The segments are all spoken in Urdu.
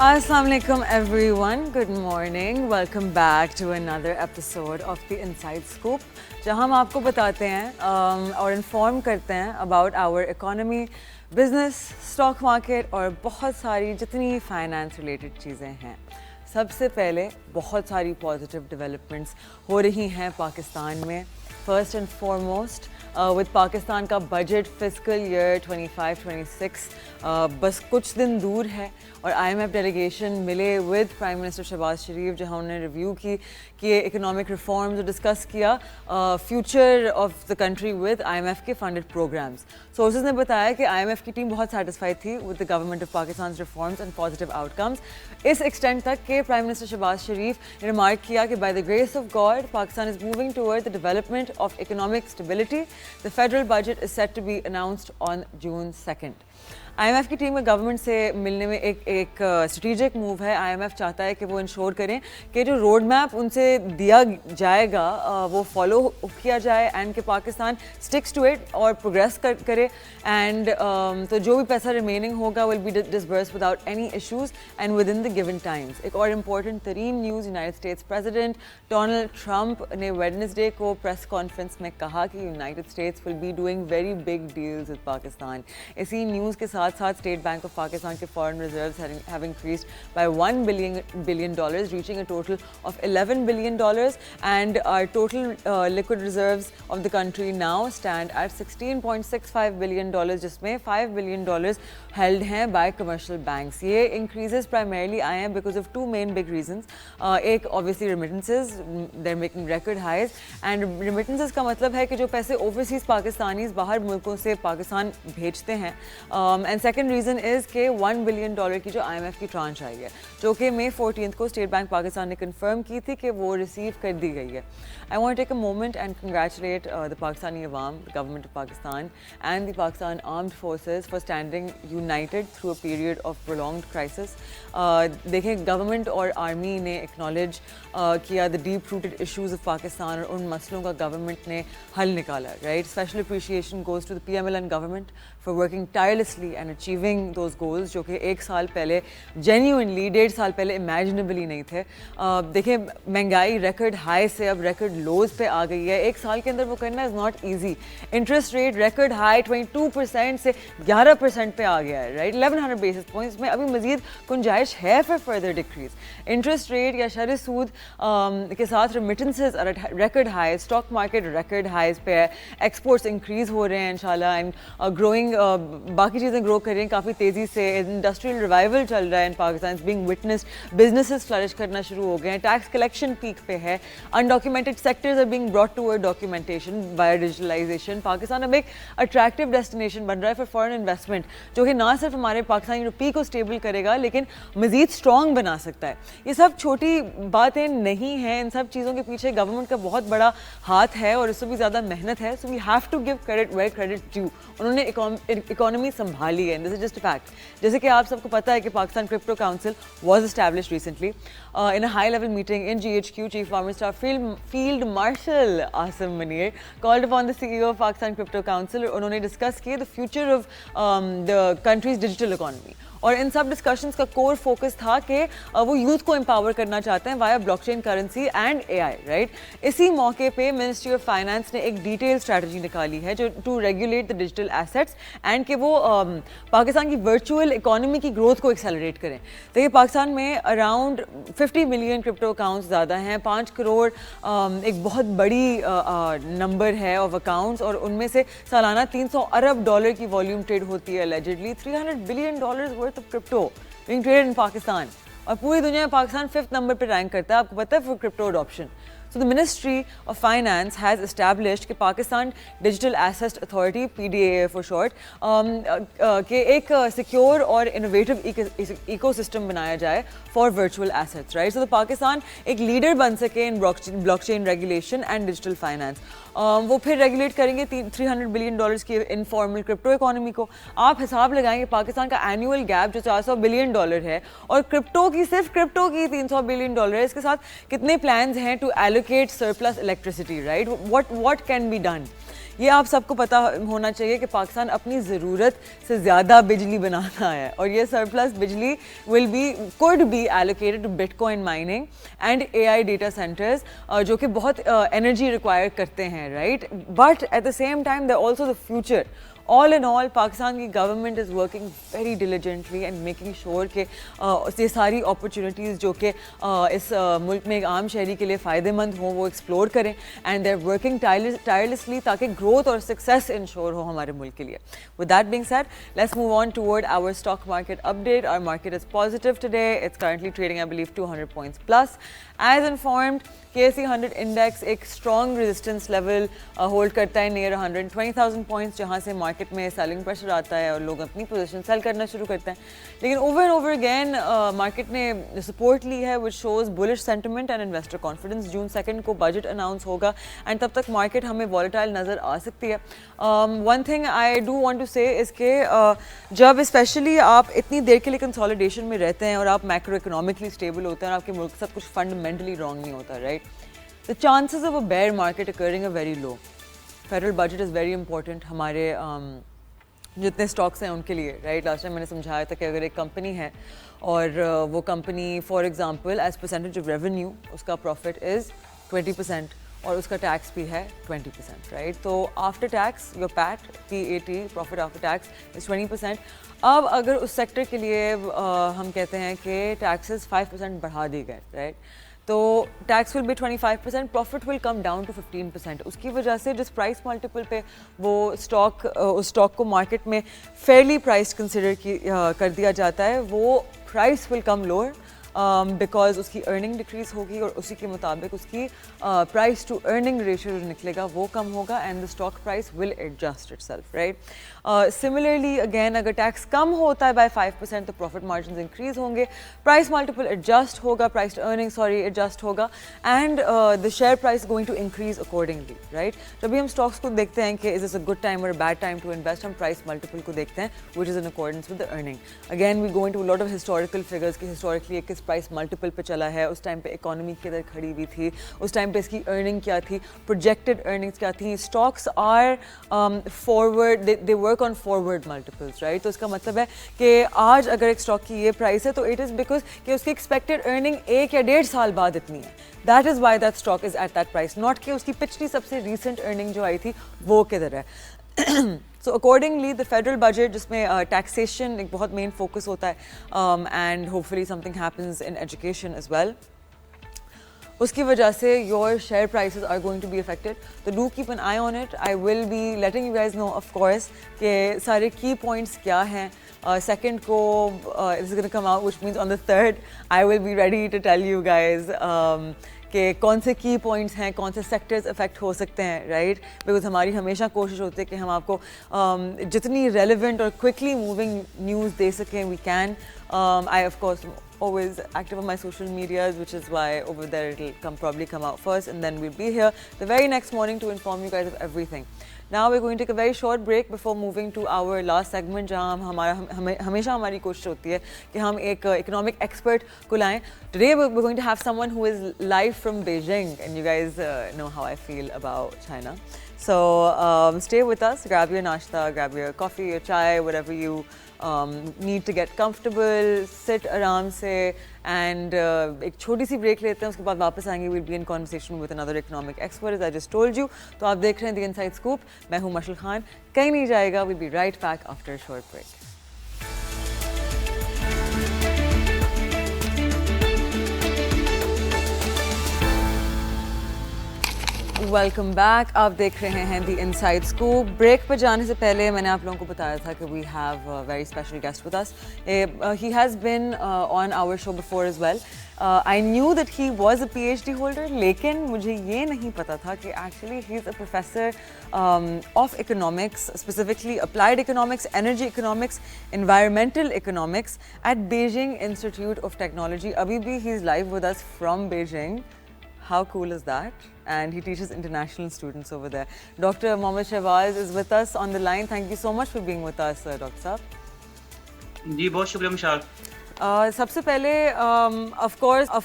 Assalamu alaikum everyone, good morning, welcome back to another episode of the Inside Scoop جہاں ہم آپ کو بتاتے ہیں اور انفارم کرتے ہیں about our economy, business, stock market اور بہت ساری جتنی فائنانس ریلیٹڈ چیزیں ہیں. سب سے پہلے بہت ساری پازیٹیو ڈیولپمنٹس ہو رہی ہیں پاکستان میں. First and foremost with Pakistan کا بجٹ فسکل ایئر 25-26 بس کچھ دن دور ہے اور IMF ڈیلیگیشن ملے with prime minister Shehbaz Sharif جہاں انہوں نے ریویو کی اکنامک ریفارمز اور ڈسکس کیا future of the country with IMF کے فنڈڈ پروگرامز. سورسز نے بتایا کہ IMF کی ٹیم بہت سیٹسفائی تھی with the government of Pakistan reforms and positive outcomes. اس ایکسٹینٹ تک کہ پرائم منسٹر شہباز شریف نے ریمارک کیا کہ by the grace of God Pakistan is moving toward the development of economic stability. The federal budget is set to be announced on June 2nd. IMF کی ٹیم میں گورنمنٹ سے ملنے میں ایک اسٹریٹجک موو ہے. IMF چاہتا ہے کہ وہ انشور کریں کہ جو روڈ میپ ان سے دیا جائے گا وہ فالو کیا جائے اینڈ کہ پاکستان اسٹکس ٹو اٹ اور پروگریس کرے. اینڈ تو جو بھی پیسہ ریمیننگ ہوگا will be disburse without any issues and with in the given times. ایک اور امپورٹنٹ ترین news, United States president Donald Trump نے ویڈنسڈے کو پریس کانفرنس میں کہا کہ United States will be doing very big deals with Pakistan. اسی نیوز کے ساتھ اسٹیٹ بینک آف پاکستان کے foreign reserves have increased by $1 billion, reaching a total of $11 billion, and our total liquid reserves of the country now stand at $16.65 billion, جس میں $5 billion held ہیں by commercial banks. یہ increases primarily آئے ہیں because of two main big reasons. ایک obviously remittances, they're making record highs, and remittances کا مطلب ہے کہ جو پیسے overseas پاکستانیز باہر ملکوں سے پاکستان بھیجتے ہیں. اینڈ سیکنڈ ریزن از کہ $1 billion کی جو IMF کی ٹرانچ آئی ہے جو کہ May 14 کو اسٹیٹ بینک پاکستان نے کنفرم کی تھی کہ وہ ریسیو کر دی گئی ہے. I want to take a moment and congratulate the Pakistani Awam, the government of Pakistan and the Pakistan Armed Forces for standing united through a period of prolonged crisis. دیکھیں گورنمنٹ اور آرمی نے اکنالج کیا the deep rooted issues of Pakistan اور ان مسئلوں کا گورنمنٹ نے حل نکالا. Right? Special appreciation goes to the PMLN government for working tirelessly and achieving those goals جو کہ ایک سال پہلے genuinely 1.5 سال پہلے imaginably نہیں تھے. دیکھیں مہنگائی ریکارڈ ہائی سے اب ریکارڈ لوز پہ آ گئی ہے. ایک سال کے اندر وہ کرنا is not easy. Interest rate record high 22% سے 11% پہ آ گیا ہے. رائٹ 1100 بیسس پوائنٹس میں ابھی مزید گنجائش ہے for further decrease. Interest rate یا شرح سود کے ساتھ remittances record high, stock market record highs پہ ہے, ایکسپورٹس انکریز ہو رہے ہیں انشاءاللہ اینڈ گروئنگ باقی چیزیں گرو کر رہی ہیں کافی تیزی سے. انڈسٹریل ریوائول چل رہا ہے in Pakistan being witnessed. Businesses flourish کرنا شروع ہو گئے ہیں. ٹیکس کلیکشن پیک پہ ہے. Undocumented sectors are being brought toward documentation by digitalisation. Pakistan اب ایک اٹریکٹیو ڈیسٹینیشن بن رہا ہے فار فارن انویسٹمنٹ جو کہ نہ صرف ہمارے پاکستانی روپی کو اسٹیبل کرے گا لیکن مزید اسٹرانگ بنا سکتا ہے. یہ سب چھوٹی باتیں نہیں ہیں. ان سب چیزوں کے پیچھے گورنمنٹ کا بہت بڑا ہاتھ ہے اور اس سے بھی زیادہ محنت ہے. So we have to give credit where credit due. انہوں نے اکانومی سنبھالی ہے. This is just a fact. جیسے کہ آپ سب کو پتہ ہے کہ Pakistan crypto council was established recently in a high level meeting in GHQ. Chief of Army Staff Field Marshal Asim Munir called upon the CEO of Pakistan Crypto Council. انہوں نے ڈسکس کیے the future of the country's digital economy. اور ان سب ڈسکشنز کا کور فوکس تھا کہ وہ یوتھ کو امپاور کرنا چاہتے ہیں via blockchain currency and AI. Right اسی موقع پہ منسٹری آف فائنانس نے ایک ڈیٹیل اسٹریٹجی نکالی ہے جو to regulate the digital assets and کہ وہ پاکستان کی ورچوئل اکانومی کی گروتھ کو ایکسیلریٹ کریں. دیکھیے پاکستان میں اراؤنڈ 50 ملین کرپٹو اکاؤنٹس زیادہ ہیں. 5 کروڑ ایک بہت بڑی نمبر ہے آف اکاؤنٹس اور ان میں سے سالانہ $300 ارب کی والیوم ٹریڈ ہوتی ہے. allegedly $300 billion worth of crypto being traded in Pakistan. اور پوری دنیا میں پاکستان 5th نمبر پہ رینک کرتا ہے. آپ کو پتہ ہے for crypto adoption. So the Ministry of Finance has established کہ Pakistan digital asset authority PDAA for short کہ ایک سیکیور اور انوویٹو ایکو سسٹم بنایا جائے for virtual assets. Right so Pakistan ایک لیڈر بن سکے in blockchain regulation and digital finance. وہ پھر ریگولیٹ کریں گے $300 billion کی انفارمل کرپٹو اکانومی کو. آپ حساب لگائیں گے پاکستان کا اینوئل گیپ جو $400 billion ہے اور کرپٹو کی صرف کرپٹو کی $300 billion ہے. اس کے ساتھ کتنے پلانز ہیں to allocate surplus electricity. Right what can be done. یہ آپ سب کو پتہ ہونا چاہیے کہ پاکستان اپنی ضرورت سے زیادہ بجلی بناتا ہے, اور یہ سرپلس بجلی could be allocated to Bitcoin mining and AI data centers جو کہ بہت انرجی ریکوائر کرتے ہیں, right. But at the same time they also the future. All in all, Pakistan کی government is working very diligently and making sure کہ یہ ساری اپرچونیٹیز جو کہ اس ملک میں ایک عام شہری کے لیے فائدے مند ہوں وہ ایکسپلور کریں, اینڈ دے آر ورکنگ ٹائرلیسلی تاکہ گروتھ اور سکسیس انشور ہو ہمارے ملک کے لیے. With that being said, let's move on toward our stock market update. Our market is positive today. It's currently trading, I believe, 200 points plus. As informed, KSE 100 index ایک strong resistance level hold کرتا ہے near 120,000 points, جہاں سے مارکیٹ میں سیلنگ پریشر آتا ہے اور لوگ اپنی پوزیشن سیل کرنا شروع کرتے ہیں. لیکن over and over again market نے سپورٹ لی ہے which shows bullish sentiment and investor confidence. جون 2 کو بجٹ اناؤنس ہوگا اینڈ تب تک مارکیٹ ہمیں volatile نظر آ سکتی ہے. One thing I do want to say is کہ جب اسپیشلی آپ اتنی دیر کے لیے کنسالیڈیشن میں رہتے ہیں اور آپ میکرو اکنامکلی اسٹیبل ہوتے ہیں اور آپ کے ملک کے ساتھ کچھ فنڈامنٹلی رانگ نہیں ہوتا, right, the chances of a bear market occurring are very low. Federal budget is very important ہمارے جتنے اسٹاکس ہیں ان کے لیے, رائٹ. لاسٹ ٹائم میں نے سمجھایا تھا کہ اگر ایک کمپنی ہے اور وہ company for example as percentage of revenue اس کا پروفٹ از 20% اور اس کا ٹیکس بھی ہے 20%, رائٹ. تو after tax your PAT PAT profit after tax is 20%. اب اگر اس سیکٹر کے لیے ہم کہتے ہیں کہ ٹیکسز 5% بڑھا دی گئے, رائٹ, تو tax will be 25%, profit will come down to 15%. اس کی وجہ سے جس پرائس ملٹیپل پہ وہ اسٹاک کو مارکیٹ میں فیئرلی پرائس کنسیڈر کر دیا جاتا ہے, وہ price will come lower because اس کی ارننگ ڈکریز ہوگی اور اسی کے مطابق اس کی پرائس ٹو ارننگ ریشیو جو نکلے گا وہ کم ہوگا and the stock price will adjust it self, right. Similarly again اگر ٹیکس کم ہوتا ہے بائی 5% تو پروفٹ مارجنز انکریز ہوں گے, پرائس ملٹیپل ایڈجسٹ ہوگا, پرائس ٹو ارننگ ایڈجسٹ ہوگا, and the share price going to increase accordingly, right. جب بھی ہم اسٹاکس کو دیکھتے ہیں کہ is this a good time اور بیڈ ٹائم ٹو انویسٹ, ہم پرائس ملٹیپل کو دیکھتے ہیں which is in accordance with the earning. Again we go into lot of historical figures کہ ہسٹورکلی کس پرائس ملٹیپل پہ چلا ہے, اس ٹائم پہ اکانومی کدھر کھڑی ہوئی تھی, اس ٹائم پہ اس کی ارننگ کیا تھی, پروجیکٹڈ ارننگس کیا تھیں. Stocks are forward, they work on forward multiples, right. تو اس کا مطلب ہے کہ آج اگر ایک اسٹاک کی یہ پرائس ہے تو اٹ از بیکاز کہ اس کی ایکسپیکٹڈ ارننگ 1 یا 1.5 سال بعد اتنی ہے. That is why that stock is at that price, not کہ اس کی پچھلی سب سے ریسنٹ ارننگ جو آئی تھی وہ کدھر ہے. So accordingly the federal budget جس میں ٹیکسیشن ایک بہت مین فوکس ہوتا ہے and hopefully something happens in education as well, اس کی وجہ سے your share prices are going to be affected. تو do keep an eye on it. I will be letting you guys know of course کہ سارے کی پوائنٹس کیا ہیں. سیکنڈ کو it's gonna come out which means on the third I will be ready to tell you guys کہ کون سے کی پوائنٹس ہیں, کون سے سیکٹرز افیکٹ ہو سکتے ہیں, رائٹ. بیکاز ہماری ہمیشہ کوشش ہوتی ہے کہ ہم آپ کو جتنی ریلیونٹ اور کوئکلی موونگ نیوز دے سکیں we can. I of course always active on my social medias, which is why over there it'll probably come out first, and then we'll be here the very next morning to inform you guys of everything. Now we're going to take a very short break before moving to our last segment جہاں ہمیشہ ہماری کوشش ہوتی ہے کہ ہم ایک اکنامک ایکسپرٹ کو لائیں. Today we're going to have someone who is live from Beijing, and you guys know how I feel about China. So stay with us, grab your nashta, grab your coffee, your chai, whatever you need to get comfortable, sit آرام سے اینڈ ایک چھوٹی سی بریک لیتے ہیں, اس کے بعد واپس آئیں گے. we'll be in conversation with another economic expert as I just told you. تو آپ دیکھ رہے ہیں The Inside Scoop, میں ہوں مشل خان, کہیں نہیں جائے گا. we'll be right back after a short break. Welcome back. آپ دیکھ رہے ہیں دی انسائڈ اسکوپ. بریک پر جانے سے پہلے میں نے آپ لوگوں کو بتایا تھا کہ we have very special guest with us. He has been on our show before as well. I knew that he was a PhD holder, لیکن مجھے یہ نہیں پتا تھا کہ actually he is a professor of economics, specifically applied economics, energy economics, environmental economics at Beijing Institute of Technology. ابھی بھی he is live with us from Beijing. How cool is that? And he teaches international students over there. Dr. Mohammad Shahbaz is with us on the line. Thank you so much for being with us, Dr. Saab. جی بہت شکریہ مشال. سب سے پہلے آف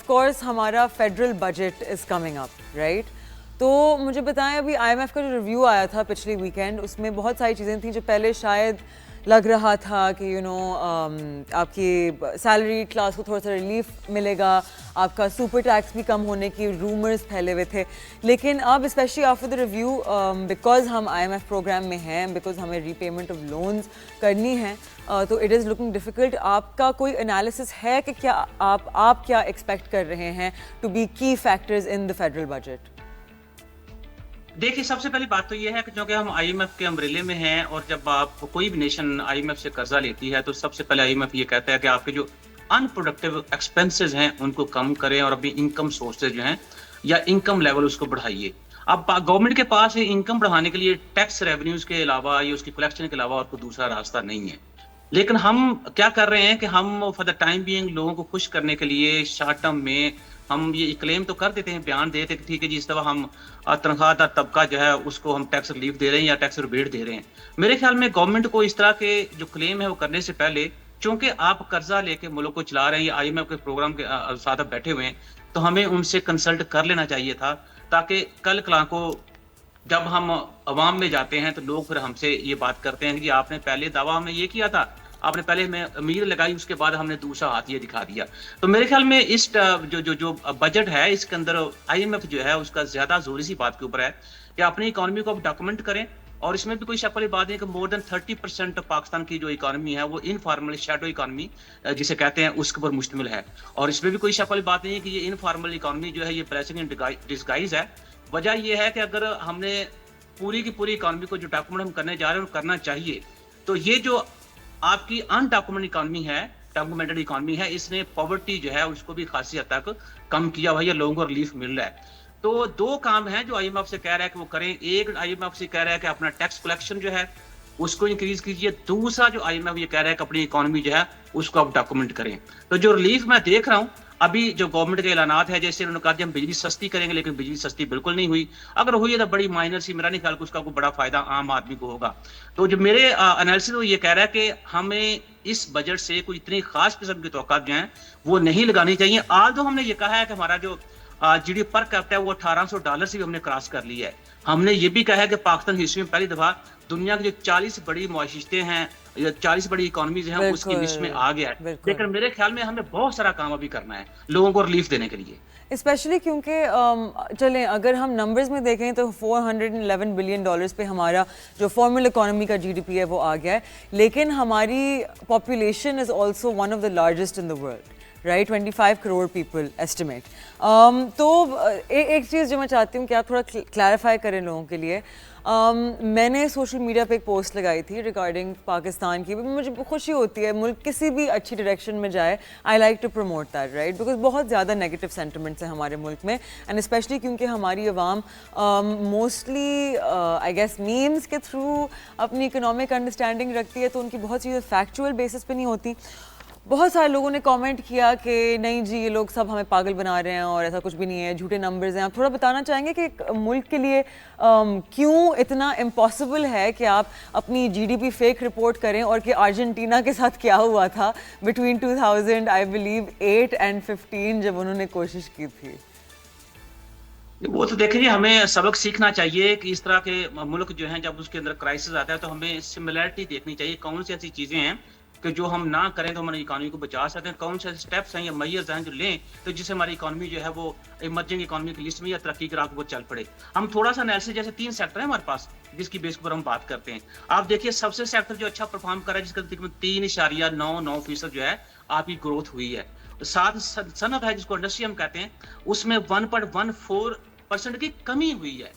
کورس ہمارا federal budget is coming up, right. تو مجھے بتائیں ابھی آئی ایم ایف کا جو ریویو آیا تھا پچھلے ویکینڈ اس میں بہت ساری چیزیں تھیں جو پہلے شاید لگ رہا تھا کہ آپ کی سیلری کلاس کو تھوڑا سا ریلیف ملے گا, آپ کا سپر ٹیکس بھی کم ہونے کی رومرز پھیلے ہوئے تھے, لیکن اب especially after the review because ہم آئی ایم ایف پروگرام میں ہیں, بیکاز ہمیں ری پیمنٹ آف لونز کرنی ہے, تو اٹ از لکنگ ڈیفیکلٹ. آپ کا کوئی انالیسس ہے کہ کیا آپ کیا ایکسپیکٹ کر رہے ہیں ٹو بی کی فیکٹرز ان دا فیڈرل بجٹ؟ دیکھیے سب سے پہلی بات تو یہ ہے کہ چونکہ ہم آئی ایم ایف کے امبریلے میں ہیں, اور جب آپ کوئی بھی نیشن آئی ایم ایف سے قرضہ لیتی ہے تو سب سے پہلے آئی ایم ایف یہ کہتا ہے کہ آپ کے جو ان پروڈکٹیو ایکسپینسز ہیں ان کو کم کریں اور اپنی انکم سورسز جو ہیں یا انکم لیول اس کو بڑھائیے. اب گورنمنٹ کے پاس انکم بڑھانے کے لیے ٹیکس ریونیوز کے علاوہ یا اس کی کلیکشن کے علاوہ اور کوئی دوسرا راستہ نہیں ہے. لیکن ہم کیا کر رہے ہیں کہ ہم فار دا ٹائم بینگ لوگوں کو خوش کرنے کے لیے شارٹ ٹرم میں ہم یہ کلیم تو کر دیتے ہیں, بیان دیتے ہیں کہ ٹھیک ہے جی اس دفعہ ہم تنخواہ دار طبقہ جو ہے اس کو ہم ٹیکس ریلیف دے رہے ہیں یا ٹیکس ریبیٹ دے رہے ہیں. میرے خیال میں گورنمنٹ کو اس طرح کے جو کلیم ہے وہ کرنے سے پہلے, چونکہ آپ قرضہ لے کے ملک کو چلا رہے ہیں یا آئی ایم ایف کے پروگرام کے ساتھ بیٹھے ہوئے ہیں, تو ہمیں ان سے کنسلٹ کر لینا چاہیے تھا, تاکہ کل کلاں کو جب ہم عوام میں جاتے ہیں تو لوگ پھر ہم سے یہ بات کرتے ہیں کہ آپ نے پہلے دعویٰ ہمیں یہ کیا تھا, آپ نے پہلے میں امید لگائی, اس کے بعد ہم نے دوسرا ہاتھ یہ دکھا دیا. تو میرے خیال میں اس جو بجٹ ہے اس کے اندر آئی ایم ایف جو ہے اس کا زیادہ زوری سی بات کے اوپر ہے کہ اپنی اکانومی کو آپ ڈاکومنٹ کریں, اور اس میں بھی کوئی شک والی بات نہیں کہ مور دین 30% پاکستان کی جو اکانومی ہے وہ انفارمل شیڈو اکانومی جسے کہتے ہیں اس کے اوپر مشتمل ہے, اور اس میں بھی کوئی شک والی بات نہیں ہے کہ یہ انفارمل اکانومی جو ہے یہ بلیسنگ ان ڈسگائز ہے. وجہ یہ ہے کہ اگر ہم نے پوری کی پوری اکانومی کو جو ڈاکومنٹ ہم کرنے جا رہے ہیں اور کرنا چاہیے, تو یہ جو آپ کی ان ڈاکومنٹ اکانومی ہے, ڈاکومنٹڈ اکانومی ہے, اس نے پاورٹی جو ہے اس کو بھی خاصی حد تک کم کیا ہوا ہے یا لوگوں کو ریلیف مل رہا ہے. تو دو کام ہیں جو آئی ایم ایف سے کہہ رہا ہے کہ وہ کریں. ایک آئی ایم ایف سے کہہ رہا ہے کہ اپنا ٹیکس کلیکشن جو ہے اس کو انکریز کیجیے, دوسرا جو آئی ایم ایف یہ کہہ رہا ہے کہ اپنی اکانومی جو ہے اس کو آپ ڈاکومنٹ کریں. تو جو ریلیف میں دیکھ رہا ہوں ابھی جو گورنمنٹ کے اعلانات ہیں, جیسے انہوں نے کہا کہ ہم بجلی سستی کریں گے, لیکن بجلی سستی بالکل نہیں ہوئی. اگر ہوئی ہے تو بڑی مائنر سی, میرا نہیں خیال کہ اس کا کوئی بڑا فائدہ عام آدمی کو ہوگا. تو جو میرے انالیسس وہ یہ کہہ رہا ہے کہ ہمیں اس بجٹ سے کوئی اتنی خاص قسم کی توقعات جو ہیں وہ نہیں لگانی چاہیے. آج تو ہم نے یہ کہا ہے کہ ہمارا جو جی ڈی پر کیپٹا ہے وہ $1800 سے بھی ہم نے کراس کر لی ہے. ہم نے یہ بھی کہا ہے کہ پاکستان ہسٹری میں پہلی دفعہ دنیا کی جو 40 بڑی معیشتیں ہیں یا 40 بڑی اکانومیز ہیں اس کی لسٹ میں آ گیا ہے. لیکن میرے خیال میں ہمیں بہت سارا کام ابھی کرنا ہے لوگوں کو ریلیف دینے کے لیے, اسپیشلی کیونکہ چلیں اگر ہم نمبرز میں دیکھیں تو $411 بلین پہ ہمارا جو فارمل اکانومی کا جی ڈی پی ہے وہ آ گیا ہے, لیکن ہماری population is also one of the largest in the world, right, 25 crore people estimate. تو ایک چیز جو میں چاہتی ہوں کہ آپ تھوڑا کلیریفائی کریں لوگوں کے لیے. میں نے سوشل میڈیا پہ ایک پوسٹ لگائی تھی ریگارڈنگ پاکستان کی. مجھے خوشی ہوتی ہے ملک کسی بھی اچھی ڈائریکشن میں جائے, I like to promote that, right, because بہت زیادہ نیگیٹو سینٹیمنٹس ہیں ہمارے ملک میں, اینڈ اسپیشلی کیونکہ ہماری عوام موسٹلی آئی گیس میمس کے تھرو اپنی اکنامک انڈرسٹینڈنگ رکھتی ہے, تو ان کی بہت چیزیں فیکچوئل بیسس پہ نہیں ہوتی. بہت سارے لوگوں نے کامنٹ کیا کہ نہیں جی یہ لوگ سب ہمیں پاگل بنا رہے ہیں اور ایسا کچھ بھی نہیں ہے, جھوٹے نمبرز ہیں. آپ تھوڑا بتانا چاہیں گے کہ ملک کے لیے کیوں اتنا امپاسبل ہے کہ آپ اپنی G D P fake report کریں, اور کہ ارجنٹینا کے ساتھ کیا ہوا تھا بٹوین 2000 آئی بلیو 8 and 15 جب انہوں نے کوشش کی تھی. وہ تو دیکھیں جی ہمیں سبق سیکھنا چاہیے کہ اس طرح کے ملک جو ہیں جب اس کے اندر کرائسس آتا ہے تو ہمیں سملیرٹی دیکھنی چاہیے, کون سی ایسی چیزیں ہیں کہ جو ہم نہ کریں تو ہماری اکانومی کو بچا سکیں, کون سے اسٹیپس ہیں یا میئرز ہیں جو لیں تو جس سے ہماری اکانومی جو ہے وہ ایمرجنگ اکانومی کی لسٹ میں یا ترقی کے راہ کو چل پڑے. ہم تھوڑا سا انالیسس, جیسے 3 سیکٹر ہیں ہمارے پاس جس کی بیس پر ہم بات کرتے ہیں. آپ دیکھیے سب سے سیکٹر جو اچھا پرفارم کر رہا ہے جس کا تقریباً 3.99% جو ہے آپ کی گروتھ ہوئی ہے. ساتھ صنعت ہے جس کو انڈسٹری ہم کہتے ہیں, اس میں 1.14% کی کمی ہوئی ہے,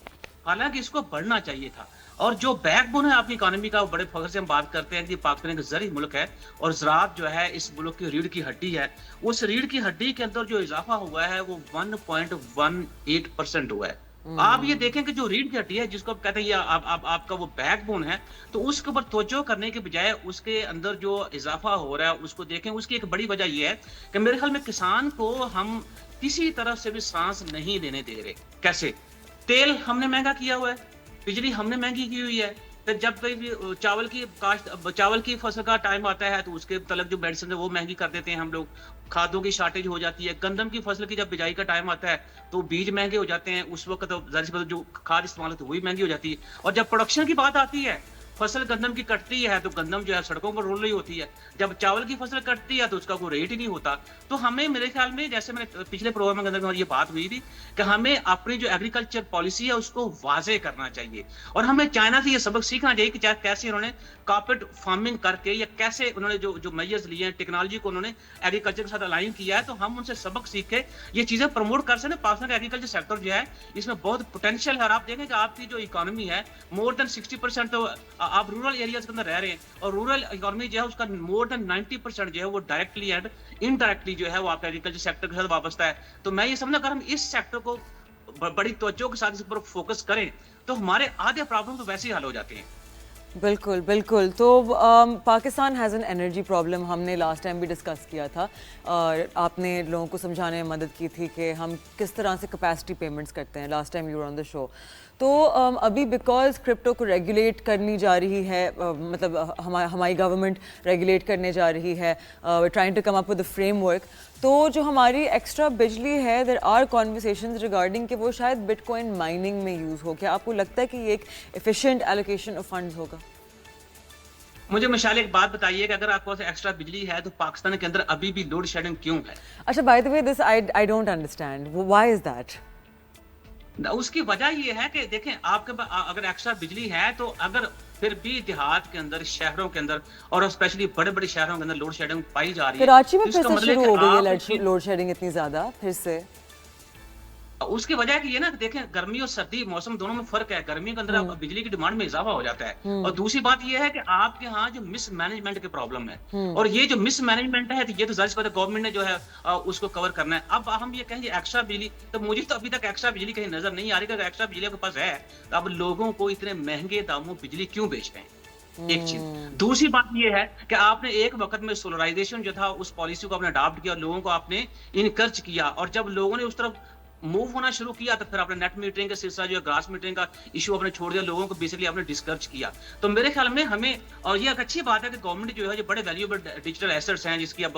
حالانکہ اس کو بڑھنا چاہیے تھا. اور جو بیک بون ہے آپ کی اکانومی کا, وہ بڑے فخر سے ہم بات کرتے ہیں کہ پاکستان ایک زرعی ملک ہے اور زراعت جو ہے اس ملک کی ریڑھ کی ہڈی ہے. اس ریڑھ کی ہڈی کے اندر جو اضافہ ہوا ہے وہ 1.18% ہوا ہے. آپ یہ دیکھیں کہ جو ریڑھ کی ہڈی ہے جس کو آپ کہتے ہیں یہ آپ کا وہ بیک بون ہے, تو اس کے اوپر توجہ کرنے کے بجائے اس کے اندر جو اضافہ ہو رہا ہے اس کو دیکھیں. اس کی ایک بڑی وجہ یہ ہے کہ میرے خیال میں کسان کو ہم کسی طرف سے بھی سانس نہیں لینے دے رہے. کیسے؟ تیل ہم نے مہنگا کیا ہوا ہے, بجلی ہم نے مہنگی کی ہوئی ہے, پھر جب کہیں بھی چاول کی کاشت چاول کی فصل کا ٹائم آتا ہے تو اس کے متعلق جو میڈیسن ہے وہ مہنگی کر دیتے ہیں ہم لوگ، کھادوں کی شارٹیج ہو جاتی ہے. گندم کی فصل کی جب بجائی کا ٹائم آتا ہے تو بیج مہنگے ہو جاتے ہیں، اس وقت ظاہر سی بات ہے جو کھاد استعمال ہوتی ہے وہی مہنگی ہو جاتی ہے. اور جب پروڈکشن کی بات آتی ہے، فصل گندم کی کٹتی ہے تو گندم جو ہے سڑکوں پر رول رہی ہوتی ہے. جب چاول کی فصل کٹتی ہے تو اس کا کوئی ریٹ ہی نہیں ہوتا. تو ہمیں میرے خیال میں، جیسے میں نے پچھلے پروگرام کے اندر یہ بات ہوئی تھی کہ ہمیں اپنی جو ایگریکلچر پالیسی ہے اس کو واضح کرنا چاہیے، اور ہمیں چائنا سے یہ سبق سیکھنا چاہیے کہ کیسے انہوں نے کارپیٹ فارمنگ کر کے، یا کیسے انہوں نے جو میجرز لیے ہیں، ٹیکنالوجی کو انہوں نے ایگریکلچر کے ساتھ الائن کیا ہے. تو ہم ان سے سبق سیکھ کے یہ چیزیں پروموٹ کر سکتے ہیں. پاکستان کا ایگریکلچر سیکٹر جو ہے اس میں بہت پوٹینشیل ہے. اور آپ دیکھیں کہ آپ کی جو اکانومی ہے مور دین 60% تو آپ رورل ایریاز کے اندر رہ رہے ہیں، اور رورل اکانومی جو ہے اس کا مور دین 90% جو ہے وہ ڈائریکٹلی اینڈ انڈائریکٹلی جو ہے وہ آپ ایگریکلچر سیکٹر کے ساتھ وابستہ ہے. تو میں یہ سمجھنا اگر ہم اس سیکٹر کو بڑی توجہ کے ساتھ اس پر فوکس کریں تو ہمارے آدھے پرابلم تو ویسے ہی حل ہو جاتے ہیں. بالکل بالکل. تو Pakistan has an energy problem, ہم نے لاسٹ ٹائم بھی ڈسکس کیا تھا، اور آپ نے لوگوں کو سمجھانے میں مدد کی تھی کہ ہم کس طرح سے کیپیسٹی پیمنٹس کرتے ہیں. لاسٹ ٹائم یو ور آن دا شو. تو ابھی بیکاز کرپٹو کو ریگولیٹ کرنی جا رہی ہے، مطلب ہماری گورنمنٹ ریگولیٹ کرنے جا رہی ہے، trying to come up with a framework. تو جو ہماری ایکسٹرا بجلی ہے، دیر آر کانورسیشنز ریگارڈنگ کہ وہ شاید بٹ کوائن مائننگ میں یوز ہو. کیا آپ کو لگتا ہے کہ یہ ایک ایفیشینٹ ایلوکیشن آف فنڈز ہوگا؟ مجھے مشال ایک بات بتائیے کہ اگر آپ کو ایکسٹرا بجلی ہے تو پاکستان کے اندر ابھی بھی لوڈ شیڈنگ کیوں ہے؟ اچھا، by the way this I don't understand why is that. اس کی وجہ یہ ہے کہ دیکھیں، آپ کے اگر ایکسٹرا بجلی ہے تو اگر پھر بھی دیہات کے اندر، شہروں کے اندر، اور اسپیشلی بڑے بڑے شہروں کے اندر لوڈ شیڈنگ پائی جا رہی ہے، کراچی میں اس پھر کا سے مطلب شروع کہ ہو گئی ہے آپ لوڈ شیڈنگ اتنی زیادہ پھر سے. اس کی وجہ یہ نا کہ دیکھیں گرمی اور سردی موسم دونوں میں فرق ہے. گرمی کے اندر بجلی کی ڈیمانڈ میں اضافہ ہو جاتا ہے، اور دوسری بات یہ ہے کہ آپ کے ہاں جو مس مینجمنٹ کے پرابلم ہے، اور یہ جو مس مینجمنٹ ہے یہ تو ظاہر سی بات ہے گورنمنٹ نے جو ہے اس کو کور کرنا ہے. اب ہم یہ کہیں گے ایکسٹرا بجلی، تو مجھے تو ابھی تک ایکسٹرا بجلی کہیں نظر نہیں آ رہی. کہ ایکسٹرا بجلی آپ کے پاس ہے تو اب لوگوں کو اتنے مہنگے داموں بجلی کیوں بیچ رہے ہیں؟ ایک چیز. دوسری بات یہ ہے کہ آپ نے ایک وقت میں سولرائزیشن جو تھا اس پالیسی کو آپ نے اڈاپٹ کیا اور لوگوں کو آپ نے انکرج کیا، اور جب لوگوں نے اس طرف موو ہونا شروع کیا تو پھر آپ نے نیٹ میٹرنگ کا سلسلہ جو ہے، گراس میٹرنگ کا ایشو آپ نے چھوڑ دیا، لوگوں کو بیسکلی آپ نے ڈسکرج کیا. تو میرے خیال میں ہمیں، اور یہ ایک اچھی بات ہے کہ گورنمنٹ جو ہے جو بڑے ویلیوبل ڈیجیٹل ایسٹس ہیں، جس کی اب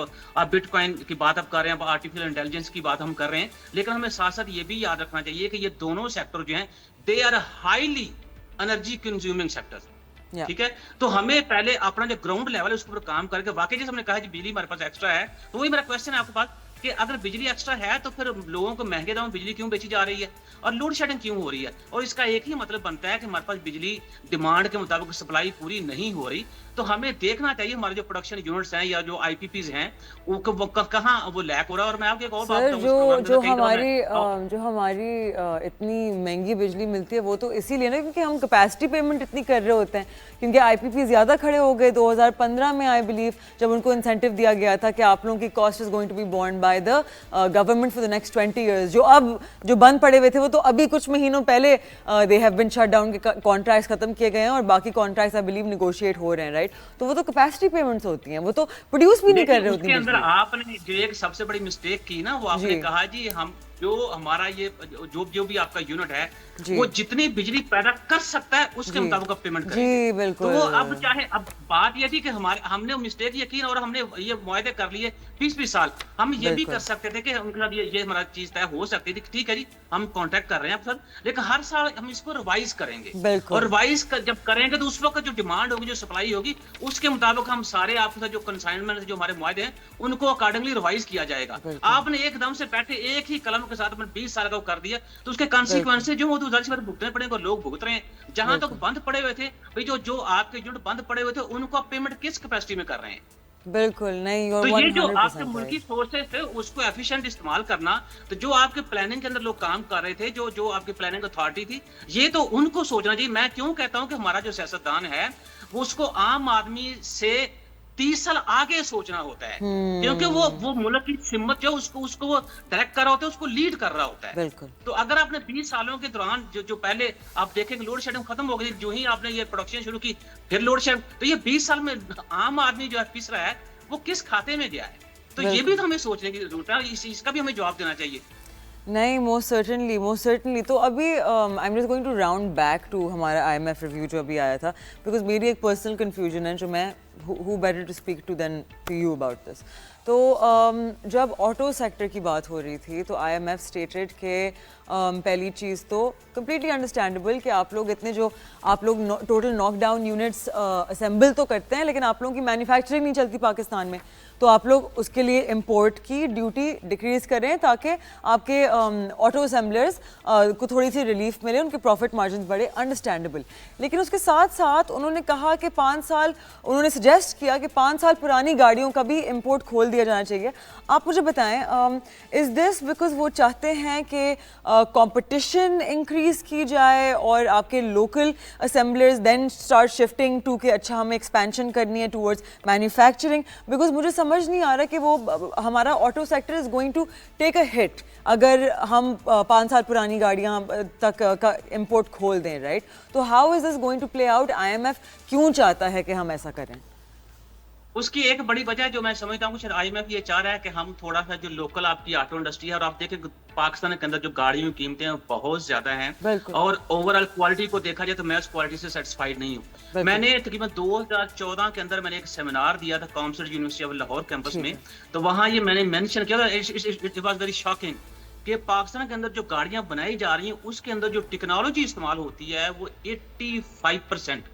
بٹ کوائن کی بات آپ کر رہے ہیں، آرٹیفیشل انٹیلیجنس کی بات ہم کر رہے ہیں، لیکن ہمیں ساتھ ساتھ یہ بھی یاد رکھنا چاہیے کہ یہ دونوں سیکٹر جو ہیں they are highly energy consuming sector. ٹھیک ہے، تو ہمیں پہلے اپنا جو گراؤنڈ لیول ہے اس پر کام کر کے واقعی جیسے ہم نے کہا کہ بجلی ہمارے پاس ایکسٹرا ہے، تو وہی میرا کوشچن ہے آپ کے پاس کہ اگر بجلی ایکسٹرا ہے تو پھر لوگوں کو مہنگے داموں بجلی کیوں بیچی جا رہی ہے اور لوڈ شیڈنگ کیوں ہو رہی ہے؟ اور اس کا ایک ہی مطلب بنتا ہے کہ ہمارے پاس بجلی ڈیمانڈ کے مطابق سپلائی پوری نہیں ہو رہی. تو ہمیں دیکھنا چاہیے ہمارے جو پروڈکشن یونٹس ہیں یا جو آئی پی پیز ہیں وہ کہاں وہ لیک ہو رہا ہے. اور میں آپ کو ایک اور بات بتاؤں، جو ہماری اتنی مہنگی بجلی ملتی ہے وہ تو اسی لیے نا کیونکہ ہم کیپیسٹی پیمنٹ اتنی کر رہے ہوتے ہیں، کیونکہ آئی پی پی زیادہ کھڑے ہو گئے 2015 میں آئی بلیو، جب ان کو انسینٹیو دیا گیا تھا کہ آپ لوگوں کی cost is going to be borne by the government for the next 20 years. جو بند پڑے ہوئے تھے وہ تو ابھی کچھ مہینوں پہلے they have been shut down, کے کانٹریکٹس ختم کیے گئے ہیں اور باقی کانٹریکٹس آئی بلیو نیگوشیٹ ہو رہے ہیں، رائٹ؟ تو وہ تو کیپیسٹی پیمنٹس ہوتی ہیں، وہ تو پروڈیوس بھی نہیں کر رہے ہوتی. اس کے اندر آپ نے جو ایک سب سے بڑی مسٹیک کی نا، وہ آپ نے کہا جی ہم جو ہمارا یہ جو بھی آپ کا یونٹ ہے وہ جتنی بجلی پیدا کر سکتا ہے اس کے مطابق آپ پیمنٹ کریں. جی بالکل. تو وہ اب چاہے، اب بات یہ تھی کہ ہم نے مسٹیک یہ کی اور ہم نے یہ معاہدے کر لیے 20 سال. ہم یہ بھی کر سکتے تھے کہ ان کے ساتھ یہ ہمارا چیز طے ہو سکتی تھی، ٹھیک ہے جی ہم کانٹیکٹ کر رہے ہیں آپ سر، لیکن ہر سال ہم اس کو ریوائز کریں گے. اور ریوائز جب کریں گے تو اس وقت جو ڈیمانڈ ہوگی، جو سپلائی ہوگی، اس کے مطابق ہم سارے آپ کے ساتھ جو کنسائنمنٹ جو ہمارے معاہدے ہیں ان کو اکارڈنگلی ریوائز کیا جائے گا. آپ نے ایک دم سے بیٹھے ایک ہی قلم کے ساتھ 20 سال کا کر دیا تو اس کے کانسیکوینس جو وہ تو ظاہر سی بات بھگتنے پڑیں گے، لوگ بھگت رہے ہیں. جہاں تک بند پڑے ہوئے تھے بھائی، جو آپ کے یونٹ بند پڑے ہوئے تھے ان کو آپ پیمنٹ کس کیپیسٹی میں کر رہے ہیں؟ بالکل نہیں. تو یہ جو آپ کے ملکی سورسز تھے اس کو ایفیشینٹ استعمال کرنا، تو جو آپ کے پلاننگ کے اندر لوگ کام کر رہے تھے، جو آپ کی پلاننگ اتھارٹی تھی، یہ تو ان کو سوچنا چاہیے. میں کیوں کہتا ہوں کہ ہمارا جو سیاستدان ہے وہ اس کو عام آدمی سے 30 سال آگے سوچنا ہوتا ہے، کیونکہ وہ ملک کی سمت جو اس کو وہ ڈائریکٹ کر رہا ہوتا ہے، اس کو لیڈ کر رہا ہوتا ہے. بالکل. تو اگر آپ نے 20 سالوں کے دوران جو پہلے آپ دیکھیں کہ لوڈ شیڈنگ ختم ہو گئی، جو ہی آپ نے یہ پروڈکشن شروع کی پھر لوڈ شیڈ، تو یہ 20 سال میں عام آدمی جو ہے پس رہا ہے وہ کس کھاتے میں گیا ہے؟ تو یہ بھی تو ہمیں سوچنے کی ضرورت ہے، اس کا بھی ہمیں جواب دینا چاہیے. نہیں موسٹ سرٹنلی. تو ابھی I am just going to round back to ہمارا آئی ایم ایف ریویو جو ابھی آیا تھا, بیکاز میری ایک پرسنل کنفیوژن ہے جو میں who better to speak to than to you about this. تو جب آٹو سیکٹر کی بات ہو رہی تھی تو آئی ایم ایف اسٹیٹڈ کہ پہلی چیز تو کمپلیٹلی انڈرسٹینڈیبل کہ آپ لوگ اتنے جو آپ لوگ ٹوٹل ناک ڈاؤن یونٹس اسمبل تو کرتے ہیں لیکن آپ لوگوں کی مینوفیکچرنگ نہیں چلتی پاکستان میں, تو آپ لوگ اس کے لیے امپورٹ کی ڈیوٹی ڈکریز کریں تاکہ آپ کے آٹو اسمبلرز کو تھوڑی سی ریلیف ملے, ان کے پروفٹ مارجنز بڑھے, انڈرسٹینڈیبل. لیکن اس کے ساتھ ساتھ انہوں نے کہا کہ 5 سال, انہوں نے سجیسٹ کیا کہ 5 سال پرانی گاڑیوں کا بھی امپورٹ کھول دیا جانا چاہیے. آپ مجھے بتائیں از دس بیکاز وہ چاہتے ہیں کہ کمپٹیشن انکریز کی جائے اور آپ کے local assemblers then start shifting to کہ اچھا ہمیں ایکسپینشن کرنی ہے ٹورڈز مینوفیکچرنگ, بیکاز مجھے سمجھ نہیں آ رہا کہ وہ ہمارا auto sector is going to take a hit اگر ہم 5 سال پرانی گاڑیاں تک کا امپورٹ کھول دیں, رائٹ؟ تو how is this going to play out? I M F کیوں چاہتا ہے کہ ہم ایسا کریں؟ اس کی ایک بڑی وجہ جو میں سمجھتا ہوں کہ آئی ایم ایف یہ چاہ رہا ہے کہ ہم تھوڑا سا جو لوکل آپ کی آٹو انڈسٹری ہے, اور آپ دیکھیں پاکستان کے اندر جو گاڑیوں کی قیمتیں بہت زیادہ ہیں اور اوور آل کوالٹی کو دیکھا جائے تو میں اس کوالٹی سے سیٹسفائیڈ نہیں ہوں. میں نے تقریباً 2014 کے اندر میں نے ایک سیمینار دیا تھا COMSATS university of Lahore campus میں, تو وہاں یہ میں نے مینشن کیا تھا, اٹ واز ویری شاکنگ کہ پاکستان کے اندر جو گاڑیاں بنائی جا رہی ہیں اس کے اندر جو ٹیکنالوجی استعمال ہوتی ہے وہ 85%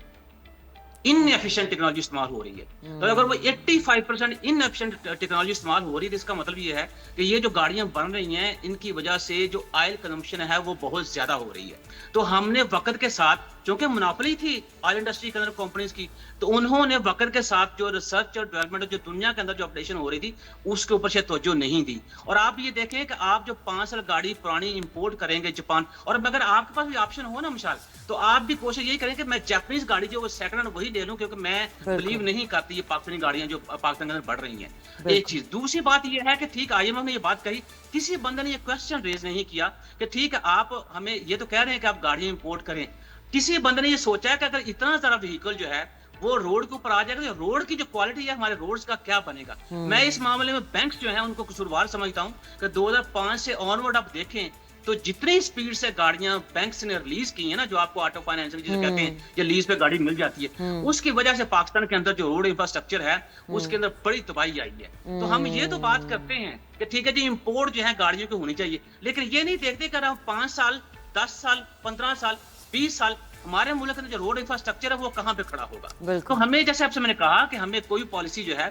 ان ایفیشینٹ ٹیکنالوجی استعمال ہو رہی ہے. تو اگر وہ 85% ان ایفیشینٹ ٹیکنالوجی استعمال ہو رہی ہے تو اس کا مطلب یہ ہے کہ یہ جو گاڑیاں بن رہی ہیں ان کی وجہ سے جو آئل کنزمپشن ہے وہ بہت زیادہ ہو رہی ہے. تو ہم نے وقت کے ساتھ, چونکہ مناپلی تھی آئل انڈسٹری کے اندر کمپنیز کی, تو انہوں نے وقت کے ساتھ جو ریسرچ اور ڈیولپمنٹ جو دنیا کے اندر جو اپڈیشن ہو رہی تھی اس کے اوپر سے توجہ نہیں دی. اور آپ یہ دیکھیں کہ آپ جو 5 سال گاڑی پرانی امپورٹ کریں گے جاپان, اور اگر آپ کے پاس بھی آپشن ہو نا مثال, تو آپ بھی کوشش یہی کریں کہ میں جاپنیز گاڑی جو سیکنڈ ہینڈ وہی لے لوں, کیونکہ میں بلیو نہیں کرتی یہ پاکستانی گاڑیاں جو پاکستان کے اندر بڑھ رہی ہیں. ایک چیز. دوسری بات یہ ہے کہ ٹھیک آئی ایم ایف نے یہ بات کہی, کسی بندے نے یہ کوشچن ریز نہیں کیا کہ ٹھیک ہے آپ ہمیں یہ تو کہہ رہے ہیں کہ آپ گاڑیاں امپورٹ کریں, کسی بندے نے یہ سوچا ہے کہ اگر اتنا سارا وہیکل جو ہے وہ روڈ کے اوپر آ جائے گا, روڈ کی جو کوالٹی ہے ہمارے روڈز کا کیا بنے گا. میں اس معاملے میں بینکس جو ہیں ان کو قصوروار سمجھتا ہوں کہ 2005 سے آنورڈ آپ دیکھیں تو جتنی سپیڈ سے گاڑیاں بینکس نے ریلیز کی ہیں نا, جو آپ کو آٹو فائنینس جسے کہتے ہیں یا لیز پہ گاڑی مل جاتی ہے, اس کی وجہ سے پاکستان کے اندر جو روڈ انفراسٹرکچر ہے اس کے اندر بڑی تباہی آئی ہے. تو ہم یہ تو بات کرتے ہیں کہ ٹھیک ہے جی امپورٹ جو ہے گاڑیوں کی ہونی چاہیے, لیکن یہ نہیں دیکھتے کہ ہم 5 سال 10 سال 15 سال 20 سال ہمارے ملک کے جو روڈ انفراسٹرکچر ہے وہ کہاں پہ کھڑا ہوگا. تو ہمیں جیسے آپ سے میں نے کہا کہ ہمیں کوئی پالیسی جو ہے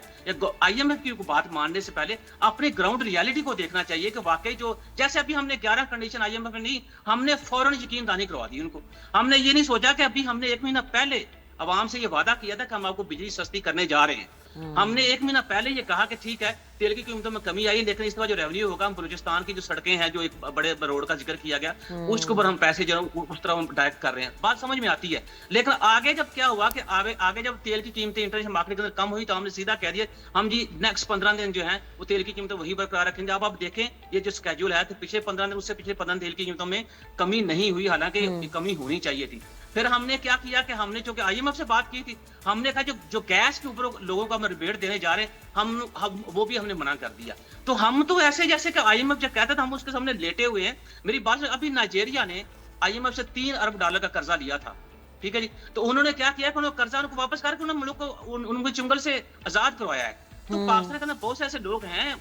آئی ایم ایف کی بات ماننے سے پہلے اپنی گراؤنڈ ریالٹی کو دیکھنا چاہیے کہ واقعی جو جیسے ابھی ہم نے 11 کنڈیشن آئی ایم ایف میں نہیں, ہم نے فوراً یقین دہانی کروا دی ان کو. ہم نے یہ نہیں سوچا کہ ابھی ہم نے 1 مہینہ پہلے عوام سے یہ وعدہ کیا تھا کہ ہم آپ کو بجلی سستی کرنے جا رہے ہیں. ہم نے 1 مہینہ پہلے یہ کہا کہ ٹھیک ہے تیل کی قیمتوں میں کمی آئی, لیکن اس کا جو ریونیو ہوگا ہم بلوچستان کی جو سڑکیں ہیں جو ایک بڑے روڈ کا ذکر کیا گیا اس کے اوپر ہم پیسے جو اس طرح ڈائریکٹ کر رہے ہیں. بات سمجھ میں آتی ہے. لیکن آگے جب کیا ہوا کہ آگے جب تیل کی قیمتیں انٹرنیشنل مارکیٹ کے اندر کم ہوئی تو ہم نے سیدھا کہہ دیا ہم جی نیکسٹ 15 دن جو ہیں وہ تیل کی قیمتیں وہی برقرار رکھیں گے. اب آپ دیکھیں یہ جو اسکیڈول ہے تو پچھلے 15 دن اس سے پچھلے 15 دن تیل کی قیمتوں میں کمی نہیں ہوئی, حالانکہ کمی ہونی چاہیے تھی. پھر ہم نے کیا کیا کہ ہم نے چونکہ آئی ایم ایف سے بات کی تھی, ہم نے کہا جو گیس کے اوپر لوگوں کو ہم ریبیٹ دینے جا رہے ہیں ہم وہ بھی ہم نے منع کر دیا. تو ہم تو ایسے جیسے کہ آئی ایم ایف جب کہتا تھا ہم اس کے سامنے لیٹے ہوئے ہیں. میری بات ابھی نائجیریا نے آئی ایم ایف سے $3 ارب کا قرضہ لیا تھا, ٹھیک ہے جی. تو انہوں نے کیا کیا کہ انہوں نے قرضہ ان کو واپس کر کے انہوں نے ملک کو ان کو چنگل سے آزاد کروایا ہے. تو پاکستان کے اندر بہت سے ایسے لوگ ہیں,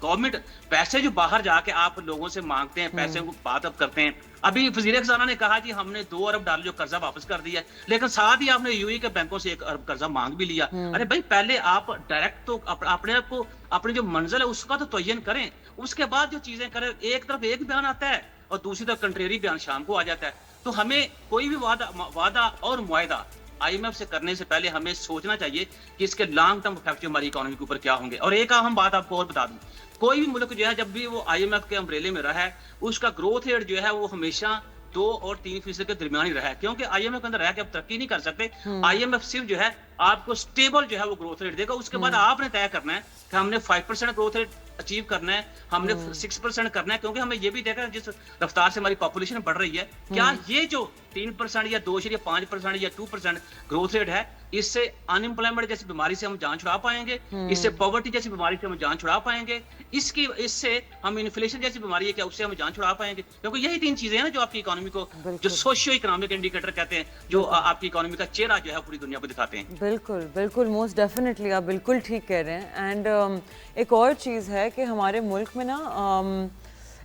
گورنمنٹ پیسے جو باہر جا کے آپ لوگوں سے مانگتے ہیں, پیسے کو بات اب کرتے ہیں. ابھی وزیر خزانہ نے کہا جی ہم نے $2 ارب جو قرضہ واپس کر دیا ہے, لیکن ساتھ ہی آپ نے UAE کے بینکوں سے $1 ارب قرضہ مانگ بھی لیا. ارے بھائی پہلے آپ ڈائریکٹ تو اپنے آپ کو اپنی جو منزل ہے اس کا تو تعین کریں, اس کے بعد جو چیزیں کریں. ایک طرف ایک بیان آتا ہے اور دوسری طرف کنٹریری بیان شام کو آ جاتا ہے. تو ہمیں کوئی بھی وعدہ اور معاہدہ آئی ایم ایف سے کرنے سے پہلے ہمیں سوچنا چاہیے کہ اس کے لانگ ٹرم افیکٹ ہماری اکانومی کے اوپر کیا ہوں گے. اور ایک اہم بات آپ کو اور بتا دوں, کوئی بھی ملک جو ہے جب بھی وہ آئی ایم ایف کے امبریلے میں رہا ہے اس کا گروتھ ریٹ جو ہے وہ ہمیشہ 2 اور 3% کے درمیان ہی رہا ہے, کیونکہ آئی ایم ایف کے اندر رہ کے اب ترقی نہیں کر سکتے. آئی ایم ایف صرف جو ہے آپ کو اسٹیبل جو ہے وہ گروتھ ریٹ دے گا. اس کے بعد آپ نے طے کرنا ہے کہ ہم نے 5% گروتھ ریٹ اچیو کرنا ہے, ہم نے 6% کرنا ہے, کیونکہ ہمیں یہ بھی دیکھا جس رفتار سے ہماری پاپولیشن بڑھ رہی ہے, کیا یہ جو 3% یا 2.5% یا 2% گروتھ ریٹ ہے, اس سے ان امپلائمنٹ جیسی بیماری سے ہم جان چھڑا پائیں گے, اس سے پاورٹی جیسی بیماری سے ہم جان چھڑا پائیں گے, اس سے ہم انفلیشن جیسی بیماری ہے کیا اس سے ہم جان چھڑا پائیں گے, کیونکہ یہی 3 چیزیں ہیں نا جو آپ کی اکانومی کو, جو سوشیو اکنامک انڈیکیٹر کہتے ہیں, جو آپ کی اکانومی کا چہرہ جو ہے پوری دنیا کو دکھاتے ہیں. بالکل بالکل, موسٹ ڈیفینیٹلی آپ بالکل ٹھیک کہہ رہے ہیں. اینڈ ایک اور چیز ہے کہ ہمارے ملک میں نا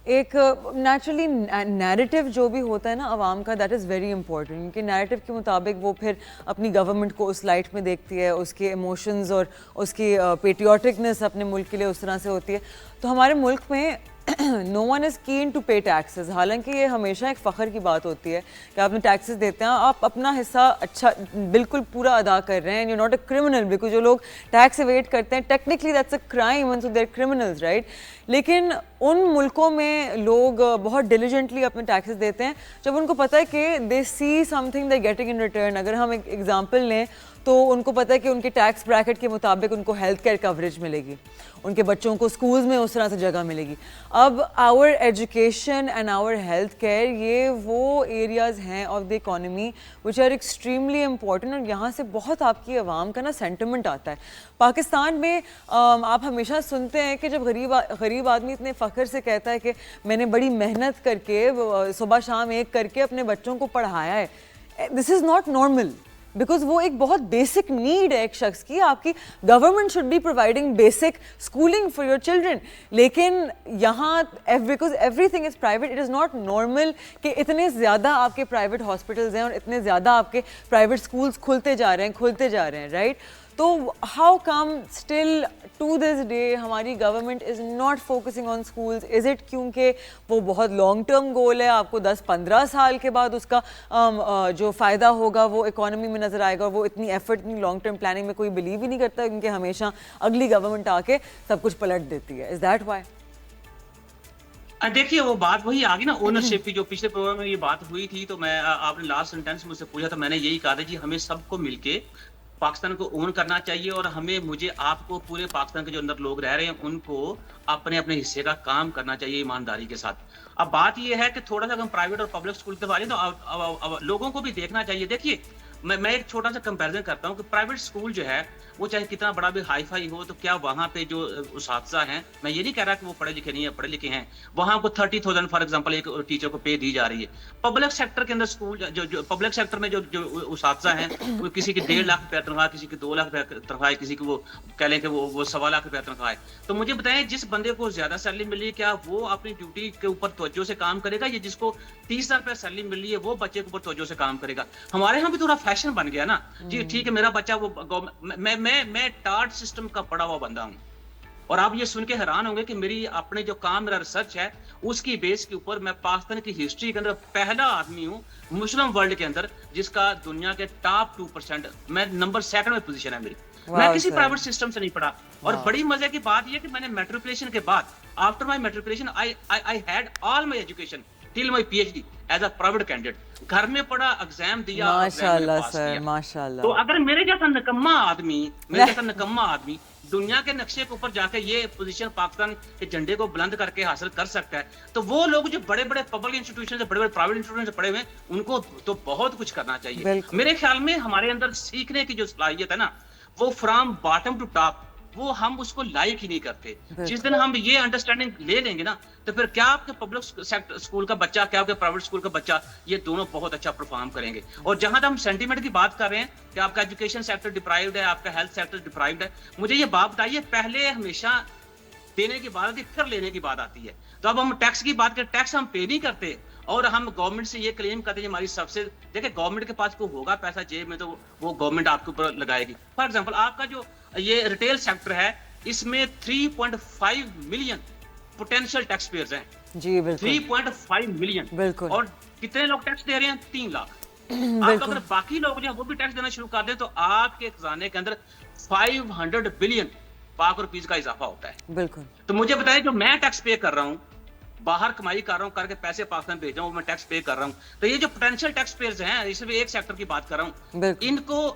ایک نیچرلی نیریٹو جو بھی ہوتا ہے نا عوام کا, دیٹ از ویری امپورٹنٹ, کیونکہ نیریٹو کے مطابق وہ پھر اپنی گورنمنٹ کو اس لائٹ میں دیکھتی ہے, اس کے ایموشنز اور اس کی پیٹریوٹکنس اپنے ملک کے لیے اس طرح سے ہوتی ہے. تو ہمارے ملک میں no one is keen to pay taxes, حالانکہ یہ ہمیشہ ایک فخر کی بات ہوتی ہے کہ آپ نے ٹیکسز دیتے ہیں, آپ اپنا حصہ اچھا بالکل پورا ادا کر رہے ہیں, you not a criminal, because جو لوگ ٹیکس ایویڈ کرتے ہیں technically that's a crime and so they are criminals, right. لیکن ان ملکوں میں لوگ بہت ڈیلیجنٹلی اپنے ٹیکسز دیتے ہیں جب ان کو پتہ ہے کہ they see something they getting in return. اگر ہم ایک ایگزامپل لیں تو ان کو پتہ ہے کہ ان کے ٹیکس بریکٹ کے مطابق ان کو ہیلتھ کیئر کوریج ملے گی, ان کے بچوں کو اسکولز میں اس طرح سے جگہ ملے گی. اب our education and our health care یہ وہ ایریاز ہیں of the economy which are extremely important, اور یہاں سے بہت آپ کی عوام کا نا سینٹیمنٹ آتا ہے. پاکستان میں آپ ہمیشہ سنتے ہیں کہ جب غریب آدمی اتنے فخر سے کہتا ہے کہ میں نے بڑی محنت کر کے صبح شام ایک کر کے اپنے بچوں کو پڑھایا ہے, this is not normal, because وہ ایک بہت بیسک نیڈ ہے ایک شخص کی. آپ کی government should be providing basic schooling for your children, لیکن یہاں because everything is private, it is not normal کہ اتنے زیادہ آپ کے پرائیویٹ ہاسپٹلز ہیں اور اتنے زیادہ آپ کے پرائیویٹ اسکولس کھلتے جا رہے ہیں, رائٹ. تو how come still to this day ہماری government is not focusing on schools? Is it کیونکہ وہ بہت لانگ ٹرم گول ہے, آپ کو 10-15 سال کے بعد اس کا جو فائدہ ہوگا وہ اکانومی میں نظر آئے گا, اور وہ اتنی ایفرٹ, اتنی لانگ ٹرم پلاننگ میں کوئی بلیو ہی نہیں کرتا, کیونکہ ہمیشہ اگلی گورنمنٹ آ کے سب کچھ پلٹ دیتی ہے. Is that why? دیکھیے وہ بات وہی آ گئی نا اونرشپ کی, جو پچھلے پروگرام میں یہ بات ہوئی تھی, تو میں آپ نے لاسٹ سینٹینس مجھ سے پوچھا تھا, میں نے یہی کہا تھا جی ہمیں سب کو مل کے پاکستان کو اون کرنا چاہیے, اور مجھے آپ کو پورے پاکستان کے جو اندر لوگ رہ رہے ہیں ان کو اپنے اپنے حصے کا کام کرنا چاہیے ایمانداری کے ساتھ. اب بات یہ ہے کہ تھوڑا سا ہم پرائیویٹ اور پبلک اسکول کے بارے میں تو لوگوں کو بھی دیکھنا چاہیے. دیکھیے میں ایک چھوٹا سا کمپیریزن کرتا ہوں کہ پرائیویٹ اسکول جو ہے وہ چاہے کتنا بڑا بھی ہائی فائی ہو, تو کیا وہاں پہ جو اساتذہ ہیں, میں یہ نہیں کہہ رہا کہ وہ پڑھے لکھے نہیں ہیں, پڑھے لکھے ہیں, وہاں کو 30,000 فار ایگزامپل ایک ٹیچر کو پے دی جا رہی ہے. پبلک سیکٹر کے اندر اسکول جو پبلک سیکٹر میں جو اساتذہ ہیں وہ کسی کی 1.5 لاکھ روپیہ تنخواہ, کسی کی 2 لاکھ روپیہ تنخواہ ہے, کسی کی وہ کہہ لیں کہ وہ 1.25 لاکھ روپیہ تنخواہ ہے. تو مجھے بتائیں جس بندے کو زیادہ سیلری مل رہی ہے کیا وہ اپنی ڈیوٹی کے اوپر توجہ سے کام کرے گا, یا جس کو 30,000 روپیہ سیلری مل رہی ہے وہ بچے کے اوپر توجہ سے کام کرے گا؟ ہمارے یہاں بھی تھوڑا فیشن بن گیا نا جی, ٹھیک ہے میرا بچہ وہ میں ٹارٹ سسٹم کا پڑھا ہوا بندہ ہوں, اور آپ یہ سن کے حیران ہوں گے کہ میری اپنے جو کام میرا ریسرچ ہے اس کی بیس کے اوپر میں پاکستان کی ہسٹری کے اندر پہلا آدمی ہوں مسلم ورلڈ کے اندر جس کا دنیا کے ٹاپ 2%, میں نمبر 2 میں پوزیشن ہے میری. میں کسی پرائیویٹ سسٹم سے نہیں پڑھا, اور بڑی مزے کی بات یہ کہ میں نے میٹریکولیشن کے بعد after my matriculation I had all my education till my PhD as a private candidate. گھر میں پڑھا, ایگزام دیا, ماشاءاللہ سر, ماشاءاللہ. تو اگر میرے جیسا نکما آدمی دنیا کے نقشے کے اوپر جا کے یہ پوزیشن پاکستان کے جھنڈے کو بلند کر کے حاصل کر سکتا ہے, تو وہ لوگ جو بڑے بڑے پبلک انسٹیٹیوشن سے, بڑے بڑے پرائیویٹ انسٹیٹیوشن سے پڑھے ہوئے ہیں, ان کو تو بہت کچھ کرنا چاہیے. میرے خیال میں ہمارے اندر سیکھنے کی جو صلاحیت ہے نا, وہ فرام باٹم ٹو ٹاپ, وہ ہم اس کو لائک ہی نہیں کرتے. جس دن ہم یہ انڈرسٹینڈنگ لے لیں گے نا, تو پھر کیا آپ کے پبلک سیکٹر اسکول کا بچہ, کیا آپ کے پرائیویٹ اسکول کا بچہ, یہ دونوں بہت اچھا پرفارم کریں گے. اور جہاں تک ہم سینٹیمنٹ کی بات کر رہے ہیں کہ آپ کا ایجوکیشن سیکٹر ڈپرائیوڈ ہے, آپ کا ہیلتھ سیکٹر ڈپرائیوڈ ہے, مجھے یہ بات بتائیے, پہلے ہمیشہ دینے کی بات آتی ہے پھر لینے کی بات آتی ہے. تو اب ہم ٹیکس کی بات کریں, ٹیکس ہم پے نہیں کرتے, اور ہم گورنمنٹ سے یہ کلیم کرتے ہیں ہماری سب سے, دیکھیں گورنمنٹ کے پاس کوئی ہوگا پیسہ جیب میں تو وہ گورنمنٹ آپ کے اوپر لگائے گی. فار ایگزامپل آپ کا جو یہ ریٹیل سیکٹر ہے, اس میں 3.5 ملین پوٹینشیل ٹیکس پیئرز ہیں. جی بالکل, 3.5 ملین, بالکل. اور کتنے لوگ ٹیکس دے رہے ہیں؟ 3 لاکھ. آپ اگر باقی لوگ جو ہیں وہ بھی ٹیکس دینا شروع کر دیں تو آپ کے خزانے کے اندر 500 بلین پاک روپیز کا اضافہ ہوتا ہے. بالکل. تو مجھے بتائیں جو میں ٹیکس پے کر رہا ہوں, باہر کمائی کر رہا ہوں, کر کے پیسے پاکستان بھیج رہا ہوں, میں ٹیکس پے کر رہا ہوں, تو یہ جو پوٹینشیل ٹیکس پیئرز ہیں, اس میں ایک سیکٹر کی بات کر رہا ہوں, ان کو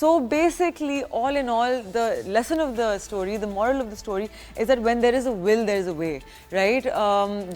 So basically, all in all, the lesson of the story, the moral of the story is that when there is a will, there is a way, right?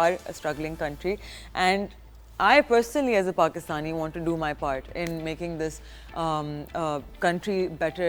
are a struggling country, and I personally, as a Pakistani, want to do my part in making this country better,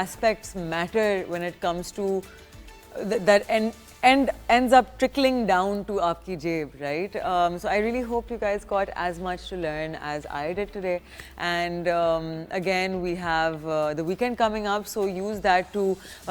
aspects matter when it comes to that and ends up trickling down to aapki jeb, right? So I really hope you guys got as much to learn as I did today. And again, we have the weekend coming up, so use that to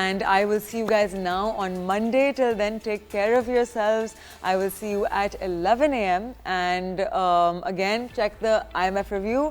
And I will see you guys now on Monday. Till then, take care of yourselves. I will see you at 11 a.m. And again, check the IMF review.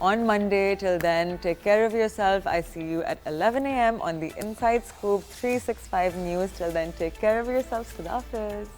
on Monday. Till then, take care of yourself. I see you at 11 a.m. on the Inside Scoop 365 News. Till then, take care of yourselves. Khuda Hafiz.